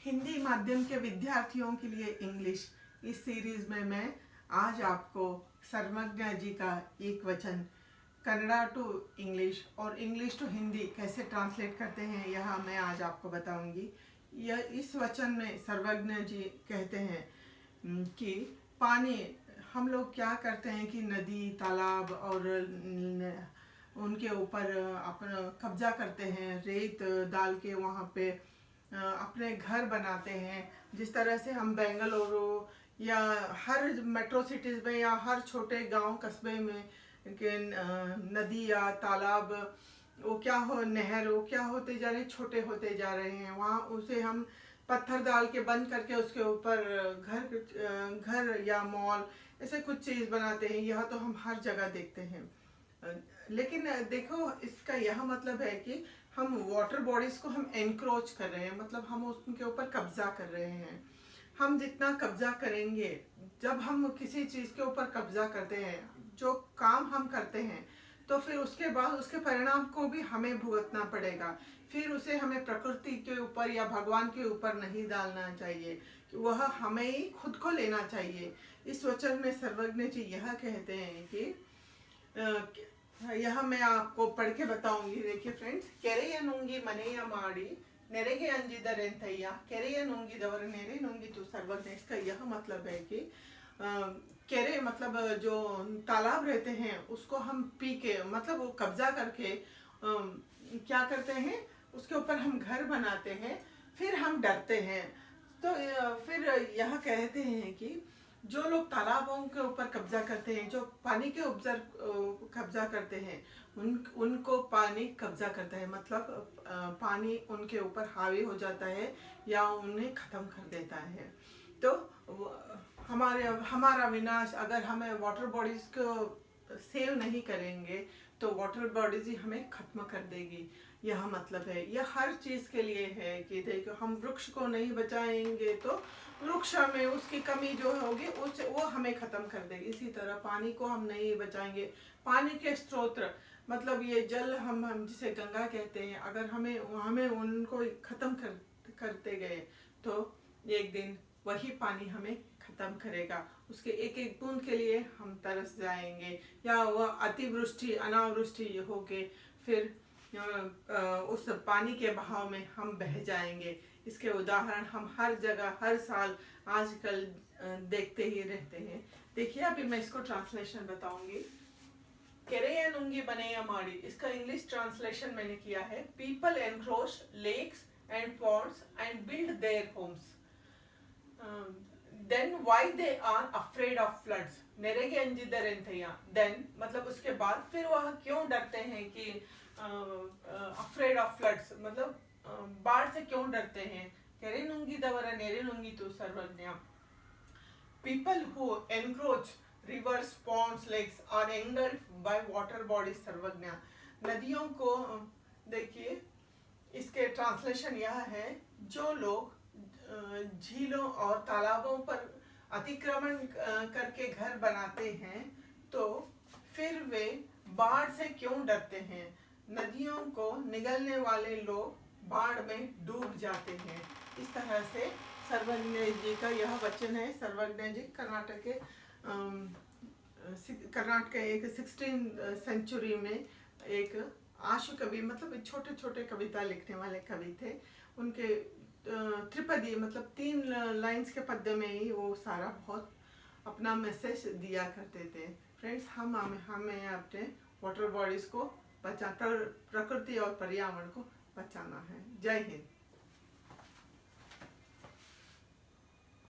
हिंदी माध्यम के विद्यार्थियों के लिए इंग्लिश, इस सीरीज में मैं आज आपको सर्वज्ञ जी का एक वचन कन्नड़ा टू इंग्लिश और इंग्लिश टू हिंदी कैसे ट्रांसलेट करते हैं यह मैं आज आपको बताऊंगी। यह इस वचन में सर्वज्ञ जी कहते हैं कि पानी हम लोग क्या करते हैं कि नदी तालाब और उनके ऊपर अपना कब्जा करते हैं, रेत डाल के वहाँ पे अपने घर बनाते हैं। जिस तरह से हम बेंगलुरु या हर मेट्रो सिटीज़ में या हर छोटे गांव कस्बे में के नदी या तालाब वो क्या हो नहर वो क्या होते जा रहे छोटे होते जा रहे हैं, वहाँ उसे हम पत्थर डाल के बंद करके उसके ऊपर घर या मॉल ऐसे कुछ चीज़ बनाते हैं। यह तो हम हर जगह देखते हैं। लेकिन देखो इसका यह मतलब है कि हम वाटर बॉडीज को हम एनक्रोच कर रहे हैं, मतलब हम उनके ऊपर कब्जा कर रहे हैं। हम जितना कब्जा करेंगे, जब हम किसी चीज़ के ऊपर कब्जा करते हैं, जो काम हम करते हैं, तो फिर उसके बाद उसके परिणाम को भी हमें भुगतना पड़ेगा। फिर उसे हमें प्रकृति के ऊपर या भगवान के ऊपर नहीं डालना चाहिए, वह हमें ही खुद को लेना चाहिए। इस वचन में सर्वज्ञ जी यह कहते हैं कि यह मैं आपको पढ़ के बताऊंगी। देखिए फ्रेंड्स, ಕೆರೆಯ ನುಂಗಿ ಮನೆಯ ಮಾಡಿ ನೆರೆಗೆ ಅಂಜಿದರೆಂತಯ್ಯ ಕೆರೆಯ ನುಂಗಿದವರ ನೆರೆ ನುಂಗಿತು सर्वज्ञ। इसका यह मतलब है कि केरे मतलब जो तालाब रहते हैं उसको हम पी के मतलब वो कब्जा करके क्या करते हैं, उसके ऊपर हम घर बनाते हैं, फिर हम डरते हैं। तो फिर यह कहते हैं कि जो लोग तालाबों के ऊपर कब्जा करते हैं, जो पानी के ऊपर कब्जा करते हैं, उनको पानी कब्जा करता है, मतलब पानी उनके ऊपर हावी हो जाता है या उन्हें ख़त्म कर देता है। तो हमारा विनाश, अगर हमें वाटर बॉडीज को सेव नहीं करेंगे तो वाटर बॉडीज ही हमें खत्म कर देगी। यह मतलब है, यह हर चीज़ के लिए है कि देखो हम वृक्ष को नहीं बचाएंगे तो वृक्ष में उसकी कमी जो होगी वो हमें ख़त्म कर देगी। इसी तरह पानी को हम नहीं बचाएंगे, पानी के स्रोत मतलब ये जल हम जिसे गंगा कहते हैं, अगर हमें उनको ख़त्म करते गए तो एक दिन वही पानी हमें ख़त्म करेगा। उसके एक एक बूंद के लिए हम तरस जाएंगे या वह अतिवृष्टि अनावृष्टि हो के फिर उस पानी के बहाव में हम बह जाएंगे। इसके उदाहरण हम हर जगह हर साल आजकल देखते ही रहते हैं। देखिए अभी मैं इसको ट्रांसलेशन बताऊंगी। केरेया नुंगी बनेया माड़ी, इसका इंग्लिश ट्रांसलेशन मैंने किया है। People encroach lakes and ponds and build their homes, then why they are afraid of floods, नेरेगे अंजिदरेंथया। then मतलब उसके बाद फिर वह क्यों डरते हैं कि afraid of floods मतलब बाढ़ से क्यों डरते हैं। केरे नुंगी दवरा नेरे नुंगी तो सर्वज्ञ। people who encroach rivers ponds lakes are engulfed by water bodies सर्वज्ञ। नदियों को देखिए, इसके ट्रांसलेशन यह है, जो लोग झीलों और तालाबों पर अतिक्रमण करके घर बनाते हैं तो फिर वे बाढ़ से क्यों डरते हैं। नदियों को निगलने वाले लोग बाढ़ में डूब जाते हैं। इस तरह से सर्वज्ञ जी का यह वचन है। सर्वज्ञ जी कर्नाटक के एक 16वीं सेंचुरी में एक आशु कवि, मतलब छोटे छोटे कविता लिखने वाले कवि थे। उनके त्रिपदी मतलब 3 लाइंस के पद्य में ही वो सारा बहुत अपना मैसेज दिया करते थे। फ्रेंड्स, हमें अपने वाटर बॉडीज को बचाकर प्रकृति और पर्यावरण को बचाना है। जय हिंद।